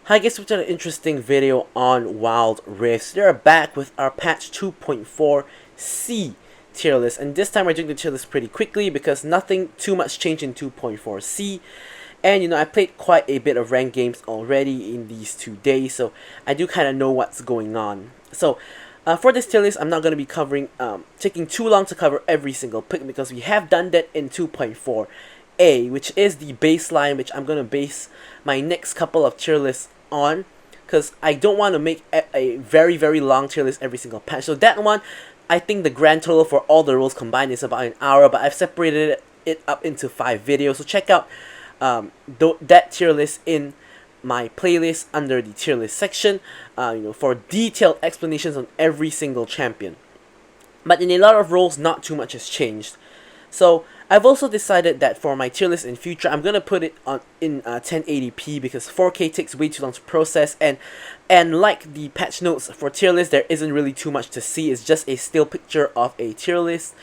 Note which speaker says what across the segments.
Speaker 1: Hi guys, we've done an interesting video on Wild Rifts. They're back with our patch 2.4 C tier list, and this time we're doing the tier list pretty quickly because nothing too much changed in 2.4 C. And I played quite a bit of ranked games already in these 2 days, so I do kind of know what's going on. So for this tier list, I'm not going to be covering, taking too long to cover every single pick because we have done that in 2.4 A, which is the baseline which I'm going to base my next couple of tier lists on, because I don't want to make a very long tier list every single patch. So that one, I think the grand total for all the roles combined is about an hour, but I've separated it up into 5 videos. So check out that tier list in my playlist under the tier list section, for detailed explanations on every single champion. But in a lot of roles, not too much has changed. So I've also decided that for my tier list in future, I'm gonna put it on in 1080p because 4K takes way too long to process, and like the patch notes for tier list, there isn't really too much to see. It's just a still picture of a tier list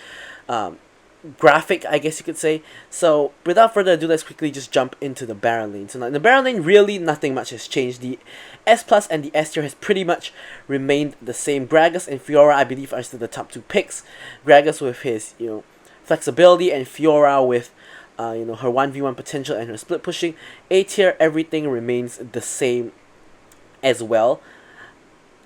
Speaker 1: graphic, I guess you could say. So without further ado, let's quickly just jump into the Baron lane. So now in the Baron lane, really nothing much has changed. The S plus and the S tier has pretty much remained the same. Gragas and Fiora, I believe, are still the top 2 picks. Gragas with his flexibility, and Fiora with her 1v1 potential and her split pushing. A tier, everything remains the same as well.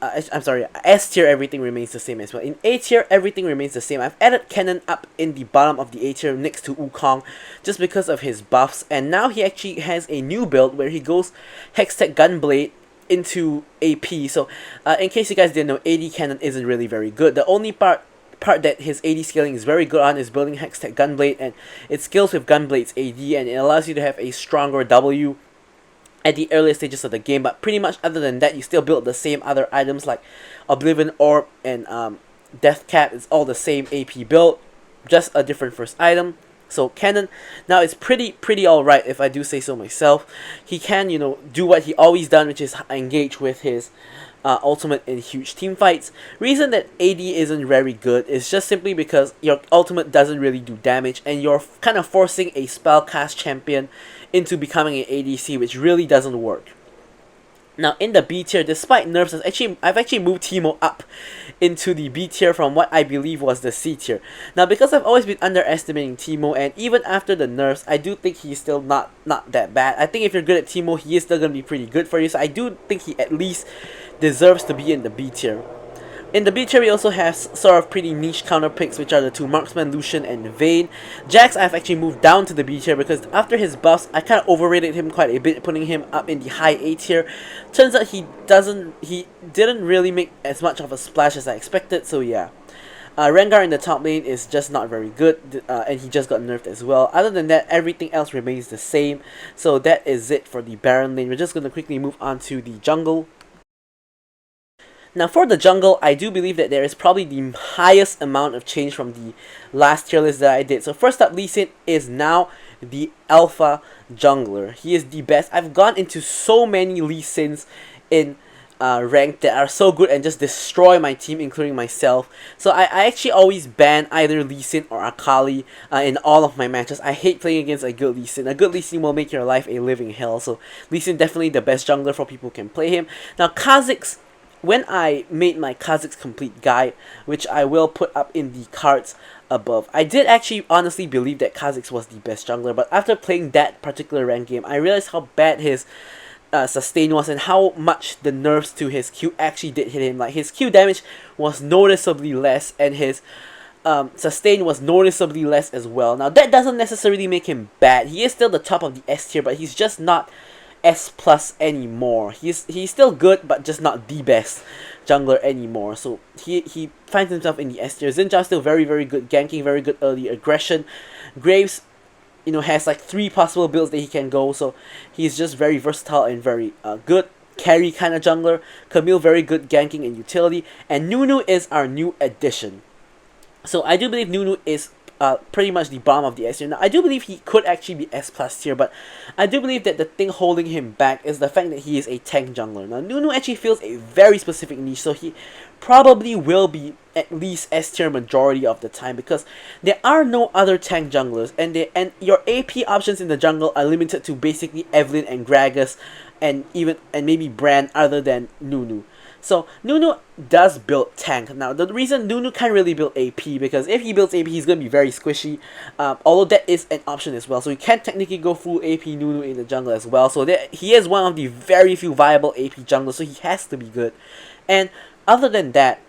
Speaker 1: I'm sorry, S tier, everything remains the same as well. In A tier, everything remains the same. I've added Kennen up in the bottom of the A tier next to Wukong just because of his buffs, and now he actually has a new build where he goes Hextech Gunblade into AP. So in case you guys didn't know, AD Kennen isn't really very good. The only part that his AD scaling is very good on is building Hextech Gunblade, and it scales with Gunblade's AD, and it allows you to have a stronger W at the earlier stages of the game. But pretty much other than that, you still build the same other items like Oblivion Orb and Death Cap. It's all the same AP build, just a different first item. So Kennen now is pretty alright, if I do say so myself. He can do what he always done, which is engage with his ultimate in huge team fights. Reason that AD isn't very good is just simply because your ultimate doesn't really do damage, and you're kind of forcing a spellcast champion into becoming an ADC, which really doesn't work. Now in the B tier, despite nerfs, I've actually moved Teemo up into the B tier from what I believe was the C tier. Now because I've always been underestimating Teemo, and even after the nerfs, I do think he's still not that bad. I think if you're good at Teemo, he is still going to be pretty good for you, so I do think he at least deserves to be in the B tier. In the B tier, we also have sort of pretty niche counter picks, which are the 2 Marksman, Lucian, and Vayne. Jax, I've actually moved down to the B tier because after his buffs, I kind of overrated him quite a bit, putting him up in the high A tier. Turns out he didn't really make as much of a splash as I expected, so yeah. Rengar in the top lane is just not very good, and he just got nerfed as well. Other than that, everything else remains the same. So that is it for the Baron lane. We're just going to quickly move on to the jungle. Now for the jungle, I do believe that there is probably the highest amount of change from the last tier list that I did. So first up, Lee Sin is now the alpha jungler. He is the best. I've gone into so many Lee Sins in ranked that are so good and just destroy my team, including myself. So I actually always ban either Lee Sin or Akali in all of my matches. I hate playing against a good Lee Sin. A good Lee Sin will make your life a living hell. So Lee Sin definitely the best jungler for people who can play him. Now Kha'Zix, when I made my Kha'Zix complete guide, which I will put up in the cards above, I did actually honestly believe that Kha'Zix was the best jungler, but after playing that particular ranked game, I realized how bad his sustain was and how much the nerfs to his Q actually did hit him. Like his Q damage was noticeably less, and his sustain was noticeably less as well. Now that doesn't necessarily make him bad. He is still the top of the S tier, but he's just not S plus anymore. He's still good, but just not the best jungler anymore. So he finds himself in the S tier. Xinjiao still very good ganking, very good early aggression. Graves has like 3 possible builds that he can go, so he's just very versatile and very good carry kind of jungler. Camille very good ganking and utility, and Nunu is our new addition. So I do believe Nunu is pretty much the bottom of the S tier. Now I do believe he could actually be S plus tier, but I do believe that the thing holding him back is the fact that he is a tank jungler. Now Nunu actually fills a very specific niche, so he probably will be at least S tier majority of the time because there are no other tank junglers, and your AP options in the jungle are limited to basically Evelynn and Gragas and maybe Brand other than Nunu. So Nunu does build tank. Now the reason Nunu can't really build AP, because if he builds AP he's going to be very squishy, although that is an option as well. So you can technically go full AP Nunu in the jungle as well. So that he is one of the very few viable AP junglers, so he has to be good. And other than that,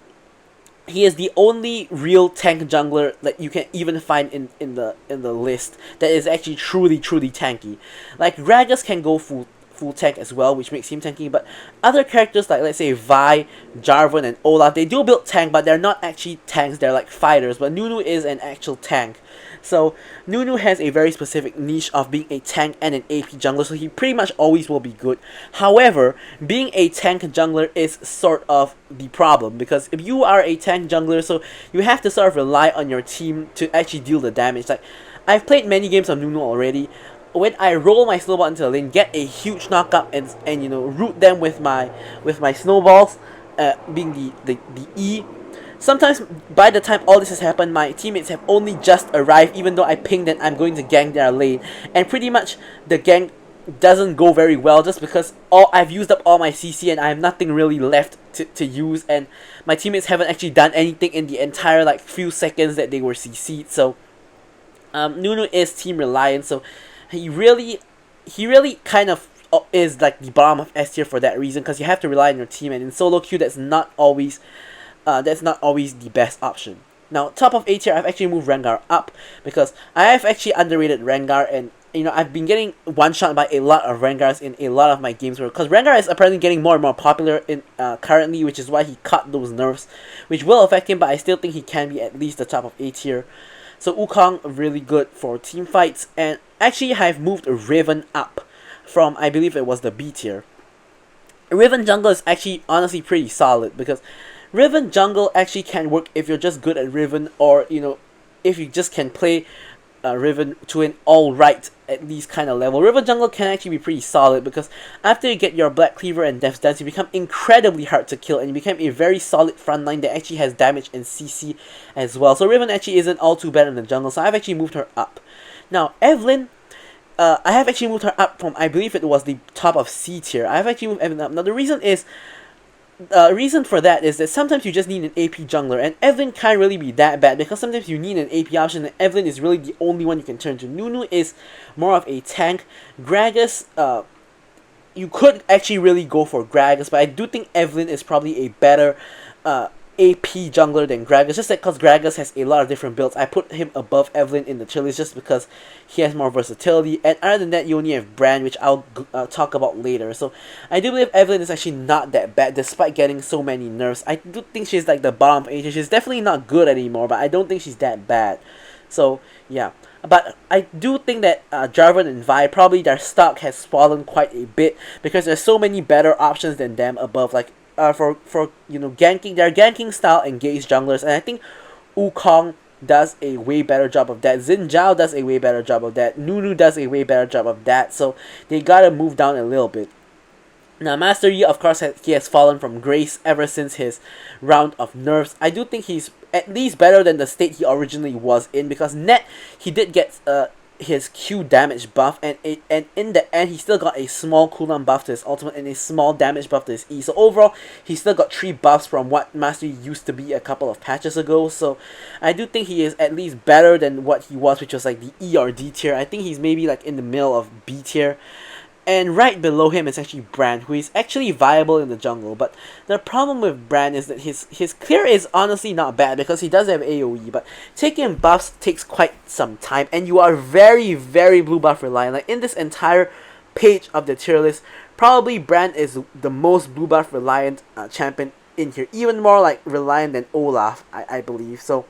Speaker 1: he is the only real tank jungler that you can even find in the list that is actually truly tanky. Like Gragas can go full tank as well, which makes him tanky, but other characters like, let's say, Vi, Jarvan, and Olaf, they do build tank, but they're not actually tanks, they're like fighters, but Nunu is an actual tank. So Nunu has a very specific niche of being a tank and an AP jungler, so he pretty much always will be good. However, being a tank jungler is sort of the problem, because if you are a tank jungler, so you have to sort of rely on your team to actually deal the damage. Like, I've played many games of Nunu already. When I roll my snowball into the lane, get a huge knockup, and you know, root them with my snowballs, being the E. Sometimes by the time all this has happened, my teammates have only just arrived, even though I pinged that I'm going to gank their lane, and pretty much the gank doesn't go very well just because I've used up all my CC and I have nothing really left to use, and my teammates haven't actually done anything in the entire like few seconds that they were CC'd. So Nunu is team reliant, so he really kind of is like the bottom of S tier for that reason, because you have to rely on your team, and in solo queue that's not always the best option. Now, top of A tier, I've actually moved Rengar up because I have actually underrated Rengar, and you know, I've been getting one shot by a lot of Rengars in a lot of my games, because Rengar is apparently getting more and more popular in currently, which is why he cut those nerfs, which will affect him, but I still think he can be at least the top of A tier. So Wukong, really good for team fights, and actually I've moved Riven up from, I believe it was the B tier. Riven jungle is actually honestly pretty solid, because Riven jungle actually can work if you're just good at Riven, or you know, if you just can play Riven to an alright at least kind of level. Riven jungle can actually be pretty solid, because after you get your Black Cleaver and Death's Dance, you become incredibly hard to kill, and you become a very solid frontline that actually has damage and CC as well. So Riven actually isn't all too bad in the jungle, so I've actually moved her up. Now Evelynn, I have actually moved her up from, I believe it was the top of C tier. I've actually moved Evelynn up. Now the reason for that is that sometimes you just need an AP jungler, and Evelynn can't really be that bad, because sometimes you need an AP option, and Evelynn is really the only one you can turn to. Nunu is more of a tank. Gragas, you could actually really go for Gragas, but I do think Evelynn is probably a better AP jungler than Gragas, just because Gragas has a lot of different builds. I put him above Evelynn in the tier list just because he has more versatility, and other than that you only have Brand, which I'll talk about later. So I do believe Evelynn is actually not that bad despite getting so many nerfs. I do think she's like the bottom of A tier. She's definitely not good anymore, but I don't think she's that bad. So yeah, but I do think that Jarvan and Vi, probably their stock has fallen quite a bit, because there's so many better options than them above, like for you know, ganking, their ganking style engaged junglers, and I think Wukong does a way better job of that. Xin Zhao does a way better job of that. Nunu does a way better job of that. So they gotta move down a little bit. Now Master Yi, of course, he has fallen from grace ever since his round of nerfs. I do think he's at least better than the state he originally was in, because net he did get his Q damage buff, and in the end he still got a small cooldown buff to his ultimate and a small damage buff to his E. So overall he still got 3 buffs from what Master Yi used to be a couple of patches ago. So I do think he is at least better than what he was, which was like the E or D tier. I think he's maybe like in the middle of B tier. And right below him is actually Brand, who is actually viable in the jungle. But the problem with Brand is that his clear is honestly not bad, because he does have AoE, but taking buffs takes quite some time, and you are very blue buff reliant. Like in this entire page of the tier list, probably Brand is the most blue buff reliant champion in here, even more like reliant than Olaf, I believe. So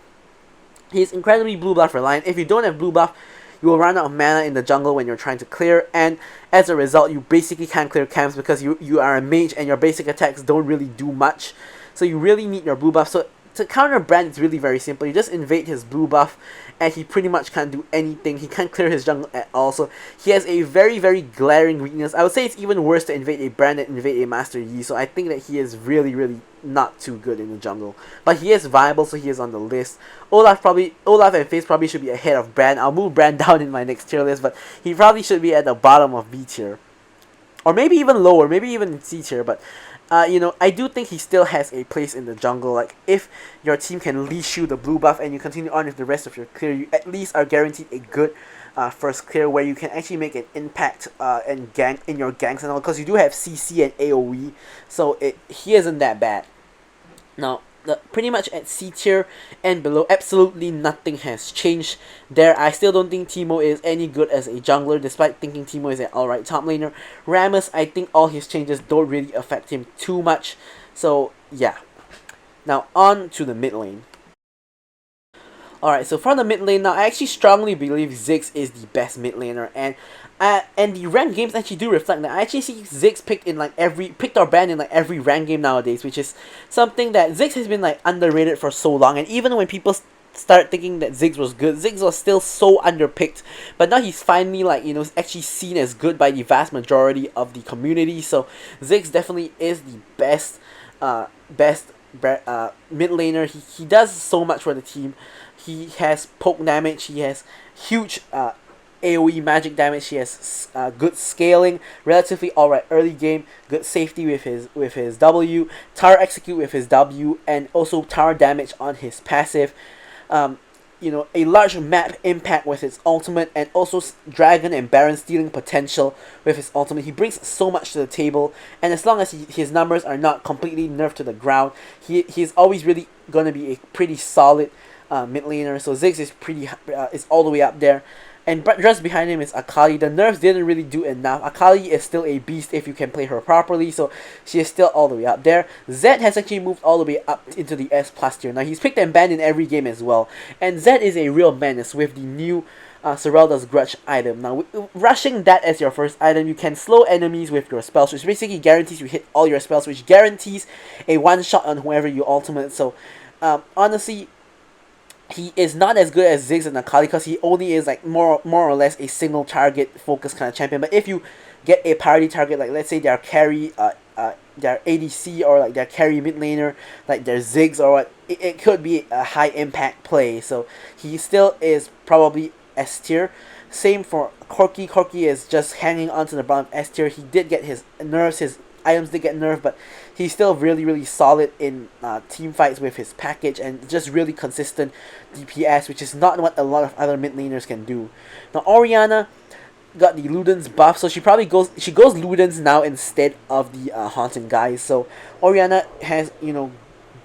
Speaker 1: he's incredibly blue buff reliant. If you don't have blue buff, you will run out of mana in the jungle when you're trying to clear, and as a result, you basically can't clear camps, because you are a mage and your basic attacks don't really do much. So you really need your blue buff. So to counter Brand, it's really very simple. You just invade his blue buff, and he pretty much can't do anything. He can't clear his jungle at all. So he has a very glaring weakness. I would say it's even worse to invade a Brand than invade a Master Yi. So I think that he is really not too good in the jungle. But he is viable, so he is on the list. Olaf and FaZe probably should be ahead of Brand. I'll move Brand down in my next tier list, but he probably should be at the bottom of B tier. or maybe even lower, maybe even in C tier, but I do think he still has a place in the jungle. Like, if your team can leash you the blue buff and you continue on with the rest of your clear, you at least are guaranteed a good first clear where you can actually make an impact and gank in your ganks and all, because you do have CC and AoE, so he isn't that bad. Now, pretty much at C tier and below, absolutely nothing has changed there. I still don't think Teemo is any good as a jungler, despite thinking Teemo is an alright top laner. Rammus, I think all his changes don't really affect him too much. So, yeah. Now, on to the mid lane. Alright, so for the mid lane now, I actually strongly believe Ziggs is the best mid laner, and the ranked games actually do reflect that. I actually see Ziggs picked or banned in like every ranked game nowadays, which is something that Ziggs has been like underrated for so long, and even when people start thinking that Ziggs was good, Ziggs was still so underpicked, but now he's finally actually seen as good by the vast majority of the community. So Ziggs definitely is the best mid laner. He does so much for the team. He has poke damage, he has huge AoE magic damage, he has good scaling, relatively alright early game, good safety with his W, tower execute with his W, and also tower damage on his passive. A large map impact with his ultimate, and also dragon and baron stealing potential with his ultimate. He brings so much to the table, and as long as his numbers are not completely nerfed to the ground, he's always really going to be a pretty solid mid laner. So Ziggs is all the way up there. And just behind him is Akali. The nerfs didn't really do enough. Akali is still a beast if you can play her properly, so she is still all the way up there. Zed has actually moved all the way up into the S+ tier. Now, he's picked and banned in every game as well. And Zed is a real menace with the new Serelda's Grudge item. Now, rushing that as your first item, you can slow enemies with your spells, which basically guarantees you hit all your spells, which guarantees a one-shot on whoever you ultimate. So, honestly, he is not as good as Ziggs and Akali, because he only is like more or less a single target focused kind of champion. But if you get a party target, like let's say their carry, their ADC, or like their carry mid laner, like their Ziggs or what, it could be a high impact play. So he still is probably S tier. Same for Corki. Corki is just hanging on to the bottom of S tier. He did get his nerfs, his items did get nerfed, but he's still really solid in team fights with his package, and just really consistent DPS, which is not what a lot of other mid laners can do. Now, Orianna got the Luden's buff, so she goes Luden's now instead of the Haunting guys. So Orianna has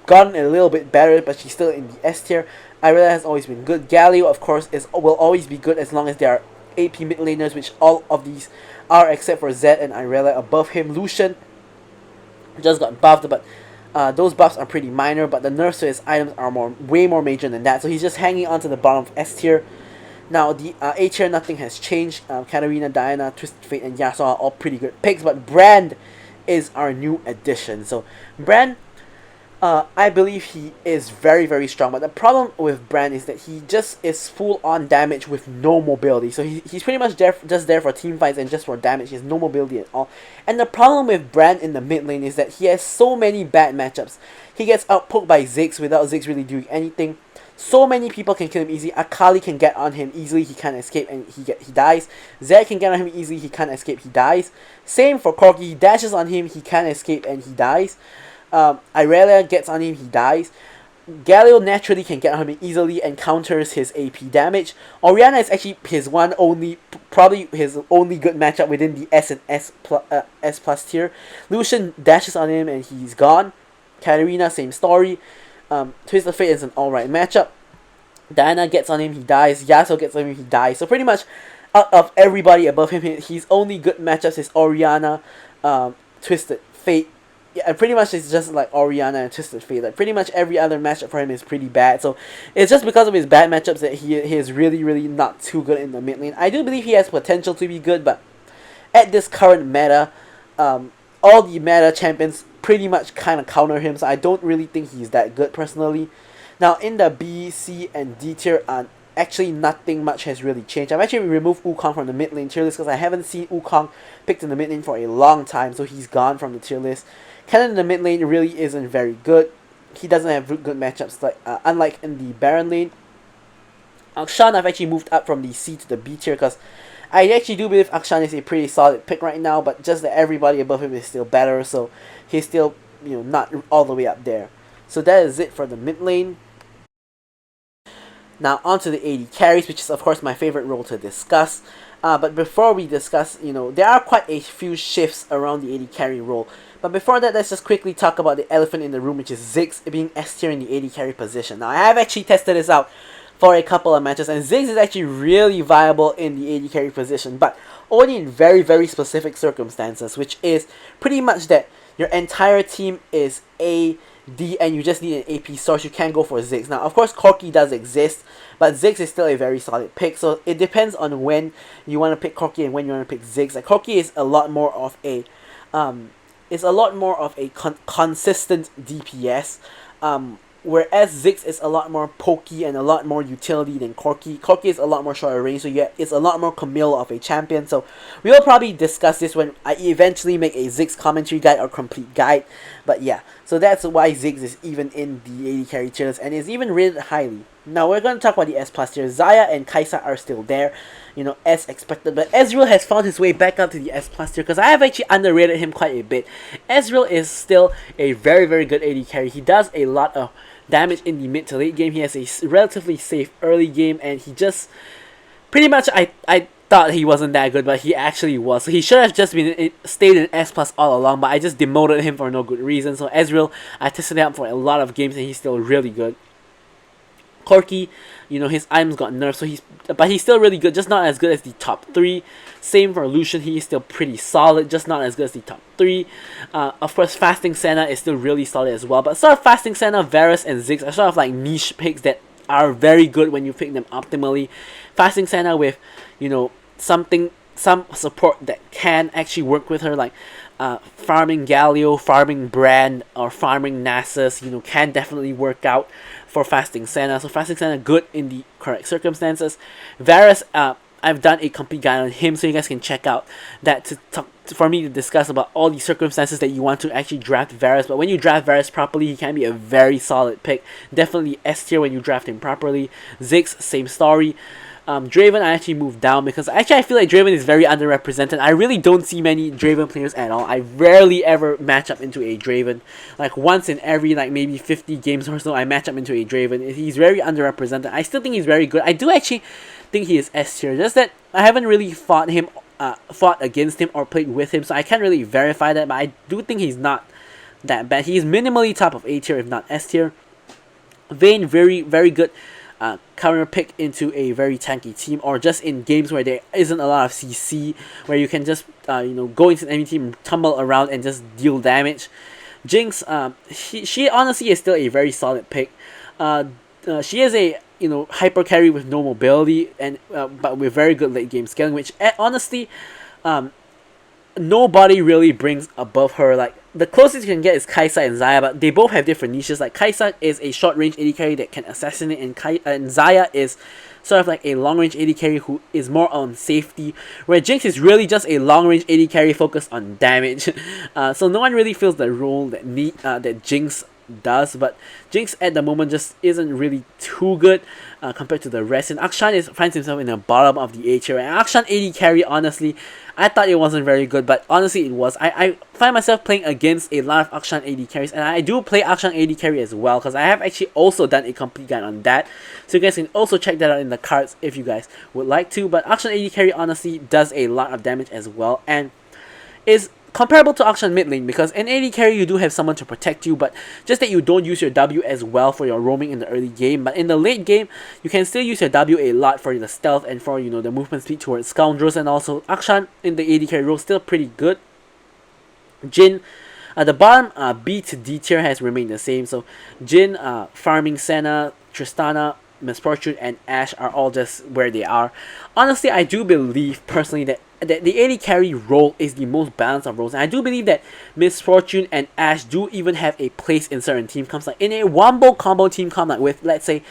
Speaker 1: gotten a little bit better, but she's still in the S tier. Irelia has always been good. Galio, of course, will always be good as long as they are AP mid laners, which all of these are except for Zed and Irelia above him. Lucian just got buffed, but those buffs are pretty minor, but the nerfs to his items are way more major than that, so he's just hanging on to the bottom of S tier. Now, the A tier, nothing has changed. Katarina, Diana, Twisted Fate, and Yasuo are all pretty good picks, but Brand is our new addition. So, Brand, I believe he is very strong, but the problem with Brand is that he just is full on damage with no mobility. So he's pretty much just there for team fights and just for damage. He has no mobility at all. And the problem with Brand in the mid lane is that he has so many bad matchups. He gets outpoked by Ziggs without Ziggs really doing anything. So many people can kill him easily. Akali can get on him easily, he can't escape and he dies. Zed can get on him easily, he can't escape, he dies. Same for Corki, he dashes on him, he can't escape and he dies. Irelia gets on him, he dies. Galio naturally can get on him easily and counters his AP damage. Orianna is actually probably his only good matchup within the S and S+ tier. Lucian dashes on him and he's gone. Katarina, same story. Twisted Fate is an alright matchup. Diana gets on him, he dies. Yasuo gets on him, he dies. So pretty much out of everybody above him, his only good matchups is Orianna, Twisted Fate. Yeah, pretty much it's just like Orianna and Twisted Fate. Like pretty much every other matchup for him is pretty bad. So it's just because of his bad matchups that he is really not too good in the mid lane. I do believe he has potential to be good, but at this current meta, all the meta champions pretty much kind of counter him. So I don't really think he's that good personally. Now in the B, C, and D tier, actually nothing much has really changed. I've actually removed Wukong from the mid lane tier list because I haven't seen Wukong picked in the mid lane for a long time. So he's gone from the tier list. Kennen in the mid lane really isn't very good. He doesn't have good matchups, like unlike in the Baron lane. Shan I've actually moved up from the C to the B tier because I actually do believe Akshan is a pretty solid pick right now, but just that everybody above him is still better, so he's still, not all the way up there. So that is it for the mid lane. Now onto the AD carries, which is of course my favorite role to discuss. But before we discuss, there are quite a few shifts around the AD carry role. But before that, let's just quickly talk about the elephant in the room, which is Ziggs being S tier in the AD carry position. Now I have actually tested this out for a couple of matches, and Ziggs is actually really viable in the AD carry position, but only in very, very specific circumstances, which is pretty much that your entire team is A, D, and you just need an AP source. You can't go for Ziggs. Now, of course, Corki does exist, but Ziggs is still a very solid pick, so it depends on when you want to pick Corki and when you want to pick Ziggs. Like, Corki is a lot more of a consistent DPS, whereas Ziggs is a lot more pokey and a lot more utility than Corki. Corki is a lot more shorter range, so yeah, it's a lot more Camille of a champion. So we will probably discuss this when I eventually make a Ziggs commentary guide or complete guide. But yeah, so that's why Ziggs is even in the AD carry tier list and is even rated highly. Now we're going to talk about the S plus tier. Xayah and Kai'Sa are still there, as expected. But Ezreal has found his way back up to the S plus tier because I have actually underrated him quite a bit. Ezreal is still a very, very good AD carry. He does a lot of damage in the mid to late game. He has a relatively safe early game, and he just pretty much I thought he wasn't that good, but he actually was. So he should have just stayed in S plus all along, but I just demoted him for no good reason. So Ezreal, I tested him out for a lot of games, and he's still really good. Corki, his items got nerfed, but he's still really good, just not as good as the top 3. Same for Lucian, he is still pretty solid, just not as good as the top 3. Of course, Fasting Senna is still really solid as well, but sort of Fasting Senna, Varus, and Ziggs are sort of like niche picks that are very good when you pick them optimally. Fasting Senna with, some support that can actually work with her, like farming Galio, farming Brand, or farming Nasus, can definitely work out for Fasting Senna. So Fasting Senna good in the correct circumstances. Varus, I've done a complete guide on him, so you guys can check out that for me to discuss about all the circumstances that you want to actually draft Varus. But when you draft Varus properly, he can be a very solid pick. Definitely S tier when you draft him properly. Ziggs, same story. Draven, I actually moved down because I feel like Draven is very underrepresented. I really don't see many Draven players at all. I rarely ever match up into a Draven. Like once in every maybe 50 games or so, I match up into a Draven. He's very underrepresented. I still think he's very good. I do actually think he is S tier. Just that I haven't really fought against him or played with him, so I can't really verify that. But I do think he's not that bad. He's minimally top of A tier, if not S tier. Vayne, very, very good counter pick into a very tanky team, or just in games where there isn't a lot of CC, where you can just go into the enemy team, tumble around, and just deal damage. Jinx, she honestly is still a very solid pick. She is a hyper carry with no mobility, and but with very good late game scaling, which honestly nobody really brings above her. Like the closest you can get is Kai'Sa and Xayah, but they both have different niches. Like Kai'Sa is a short range AD carry that can assassinate, and Xayah is sort of like a long range AD carry who is more on safety, where Jinx is really just a long range AD carry focused on damage. So no one really feels the role that Jinx does, but Jinx at the moment just isn't really too good compared to the rest, and Akshan finds himself in the bottom of the A tier. And Akshan AD carry, honestly, I thought it wasn't very good, but honestly it was. I find myself playing against a lot of Akshan AD carries, and I do play Akshan AD carry as well, because I have actually also done a complete guide on that, so you guys can also check that out in the cards if you guys would like to. But Akshan AD carry honestly does a lot of damage as well, and is comparable to Akshan mid lane, because in AD carry you do have someone to protect you, but just that you don't use your W as well for your roaming in the early game. But in the late game, you can still use your W a lot for the stealth and for the movement speed towards scoundrels, and also Akshan in the AD carry role still pretty good. Jhin, at the bottom, B to D tier has remained the same. So Jhin, farming Senna, Tristana, Miss Fortune, and Ashe are all just where they are. Honestly, I do believe personally that the AD carry role is the most balanced of roles, and I do believe that Miss Fortune and Ashe do even have a place in certain team comps. Like in a wombo combo team comp, like with, let's say,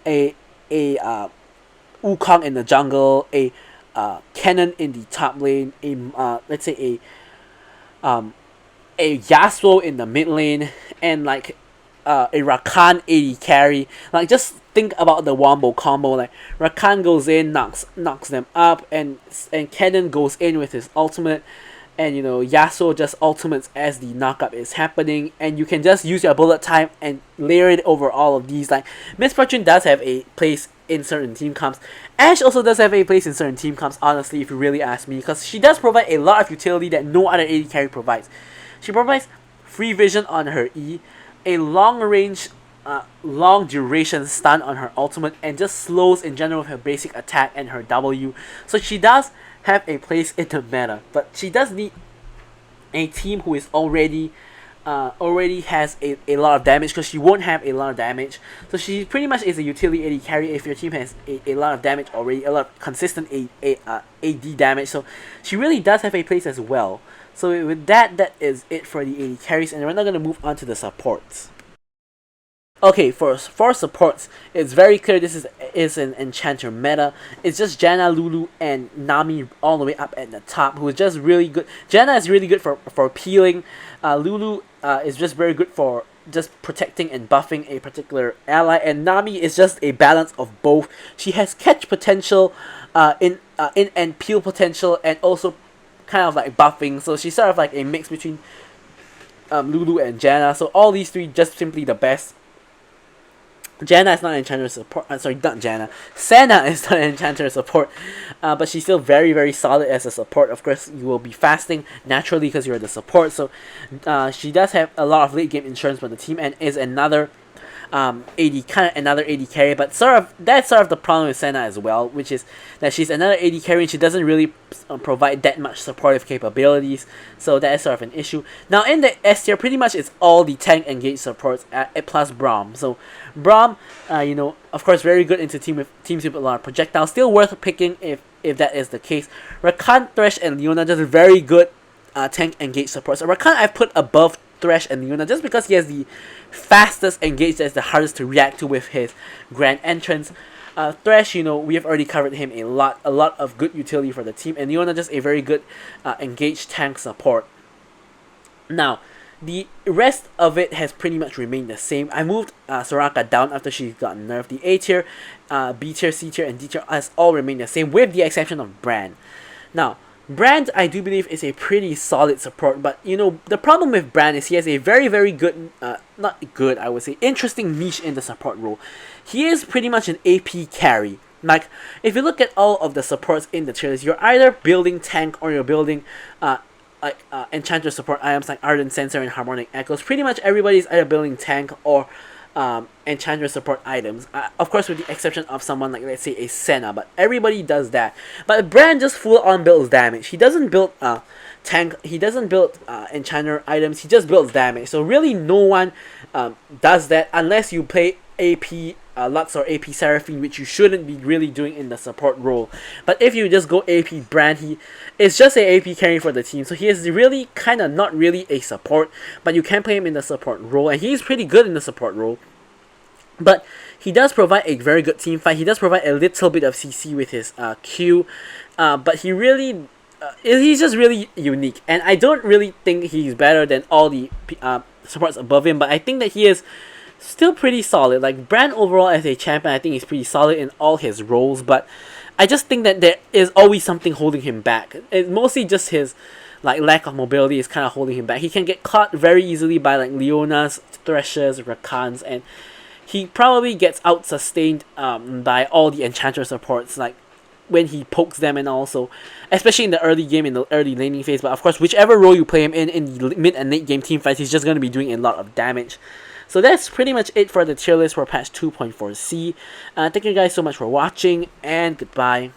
Speaker 1: a Wukong in the jungle, a Kennen in the top lane, let's say a Yasuo in the mid lane, and like a Rakan AD carry. Like just think about the wombo combo, like Rakan goes in, knocks them up, and Kennen goes in with his ultimate, and you know Yasuo just ultimates as the knockup is happening, and you can just use your bullet time and layer it over all of these. Like Miss Fortune does have a place in certain team comps. Ashe also does have a place in certain team comps, honestly, if you really ask me, because she does provide a lot of utility that no other AD carry provides. She provides free vision on her E, a long range, long duration stun on her ultimate, and just slows in general with her basic attack and her W. So she does have a place in the meta, but she does need a team who is already has a lot of damage, because she won't have a lot of damage. So she pretty much is a utility AD carry if your team has a lot of damage already, a lot of consistent AD damage. So she really does have a place as well. So with that is it for the AD carries, and we're now going to move on to the supports. Okay, for supports, it's very clear this is an Enchanter meta. It's just Janna, Lulu, and Nami all the way up at the top, who is just really good. Janna is really good for peeling. Lulu is just very good for just protecting and buffing a particular ally, and Nami is just a balance of both. She has catch potential, in and peel potential, and also kind of like buffing. So she's sort of like a mix between Lulu and Janna. So all these three just simply the best. Janna is not an Enchanter support. Sorry, not Janna. Senna is not an Enchanter support, but she's still very, very solid as a support. Of course, you will be fasting naturally because you're the support. So, she does have a lot of late game insurance for the team, and is another AD, kind of another AD carry. But that's sort of the problem with Senna as well, which is that she's another AD carry and she doesn't really provide that much supportive capabilities. So that is sort of an issue. Now in the S tier, pretty much it's all the tank engaged supports plus Braum. So Braum, you know, of course, very good into teams with a lot of projectiles. Still worth picking if that is the case. Rakan, Thresh, and Leona just very good tank engaged supports. So Rakan I've put above Thresh and Leona just because he has the fastest engage, that's the hardest to react to with his grand entrance. Thresh, you know, we have already covered him a lot of good utility for the team, and Leona just a very good engaged tank support. Now, the rest of it has pretty much remained the same. I moved Soraka down after she got nerfed. The A tier, B tier, C tier, and D tier has all remained the same with the exception of Brand. Now, Brand, I do believe, is a pretty solid support, but you know, the problem with Brand is he has a very, very good, not good, I would say, interesting niche in the support role. He is pretty much an AP carry. Like, if you look at all of the supports in the tier list, you're either building tank or you're building Enchanter support items like Ardent Sensor and Harmonic Echoes. Pretty much everybody's either building tank or Enchanter support items, of course with the exception of someone like, let's say, a Senna, but everybody does that. But Brand just full on builds damage. He doesn't build tank, he doesn't build Enchanter items, he just builds damage. So really no one does that unless you play AP Lux or AP Seraphine, which you shouldn't be really doing in the support role. But if you just go AP Brand, he is just a AP carry for the team. So he is really kind of not really a support, but you can play him in the support role, and he's pretty good in the support role. But he does provide a very good team fight. He does provide a little bit of CC with his Q, but he really he's just really unique, and I don't really think he's better than all the supports above him. But I think that he is still pretty solid. Like Brand overall as a champion, I think he's pretty solid in all his roles, but I just think that there is always something holding him back. It's mostly just his like lack of mobility is kind of holding him back. He can get caught very easily by like Leonas, Threshers, Rakans, and he probably gets out sustained by all the Enchanter supports, like when he pokes them, and also especially in the early game, in the early laning phase. But of course, whichever role you play him in the mid and late game team fights, he's just going to be doing a lot of damage. So that's pretty much it for the tier list for patch 2.4c. Thank you guys so much for watching, and goodbye.